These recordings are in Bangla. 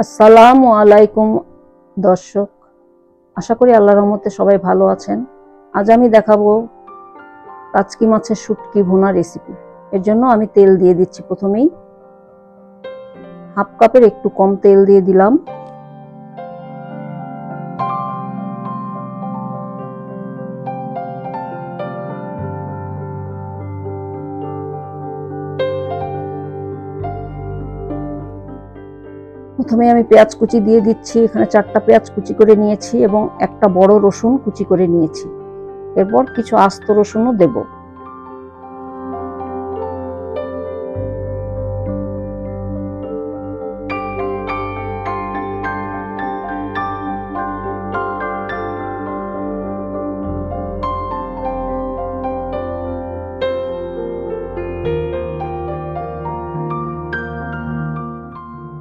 আসসালামু আলাইকুম দর্শক, আশা করি আল্লাহর রহমতে সবাই ভালো আছেন। আজ আমি দেখাবো কাচকি মাছের শুটকি ভুনা রেসিপি। এর জন্য আমি তেল দিয়ে দিচ্ছি। প্রথমেই হাফ কাপের একটু কম তেল দিয়ে দিলাম। প্রথমে আমি পেঁয়াজ কুচি দিয়ে দিচ্ছি। এখানে 4টা পেঁয়াজ কুচি করে নিয়েছি এবং একটা বড় রসুন কুচি করে নিয়েছি। এরপর কিছু আস্ত রসুনও দেব।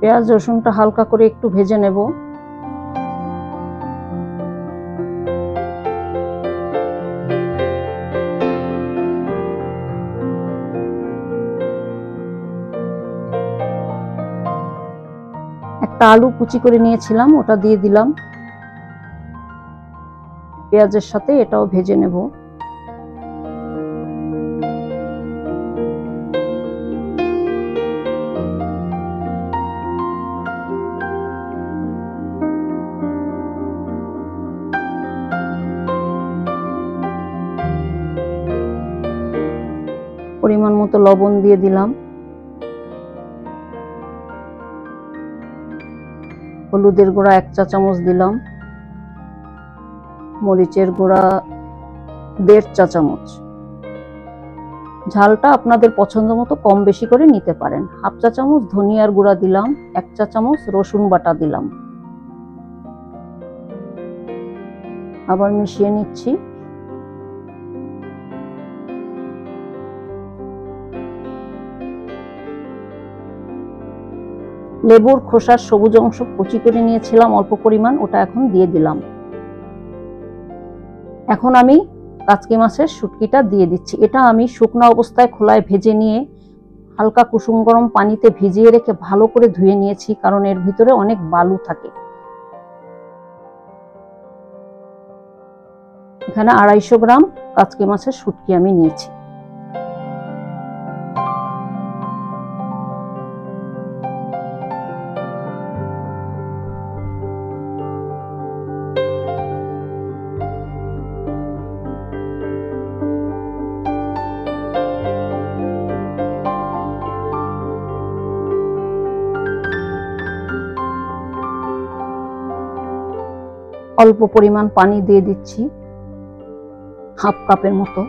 পেঁয়াজ রসুনটা হালকা করে একটু ভেজে নেব। একটা আলু কুচি করে নিয়েছিলাম, ওটা দিয়ে দিলাম। পেঁয়াজের সাথে এটাও ভেজে নেব। পরিমাণ মতো লবণ দিয়ে দিলাম। হলুদের গুঁড়া 1 চা চামচ দিলাম। মরিচের গুঁড়া 1.5 চা চামচ। ঝালটা আপনাদের পছন্দ মতো কম বেশি করে নিতে পারেন। হাফ চা চামচ ধনিয়ার গুঁড়া দিলাম। 1 চা চামচ রসুন বাটা দিলাম। আবার মিশিয়ে নিচ্ছি। লেবুর খোসার সবুজ অংশ কুচি করে নিয়েছিলাম অল্প পরিমাণ, ওটা এখন দিয়ে দিলাম। এখন আমি কাচকি মাছের শুটকিটা দিয়ে দিচ্ছি। এটা আমি শুকনো অবস্থায় খোলায় ভেজে নিয়ে হালকা কুসুম গরম পানিতে ভিজিয়ে রেখে ভালো করে ধুয়ে নিয়েছি, কারণ এর ভিতরে অনেক বালু থাকে। এখানে 250 গ্রাম কাচকি মাছের শুটকি আমি নিয়েছি। অল্প পরিমাণ পানি দিয়ে দিচ্ছি, হাফ কাপের মতো।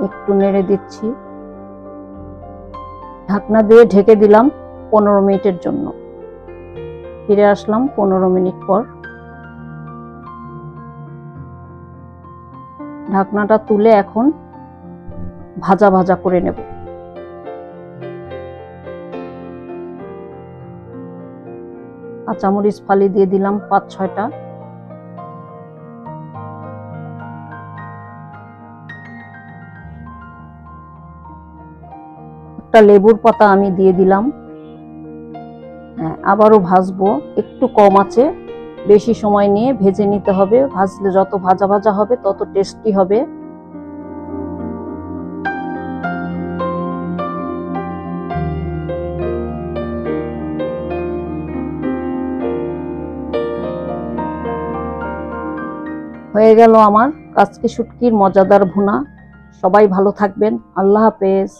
একটু নেড়ে দিচ্ছি। ঢাকনা দিয়ে ঢেকে দিলাম 15 মিনিটের জন্য। ফিরে আসলাম 15 মিনিট পর। ঢাকনাটা তুলে এখন ভাজা ভাজা করে নেব। কাঁচামরিচ ফালি দিয়ে দিলাম 5-6টা। একটা লেবুর পাতা আমি দিয়ে দিলাম। আবারও ভাজবো একটু কম আঁচে, বেশি সময় নিয়ে ভেজে নিতে হবে। ভাজলে যত ভাজা ভাজা হবে তত টেস্টি হবে। হয়ে গেল আমার কাচকি শুটকির মজাদার ভুনা। সবাই ভালো থাকবেন। আল্লাহ হাফেজ।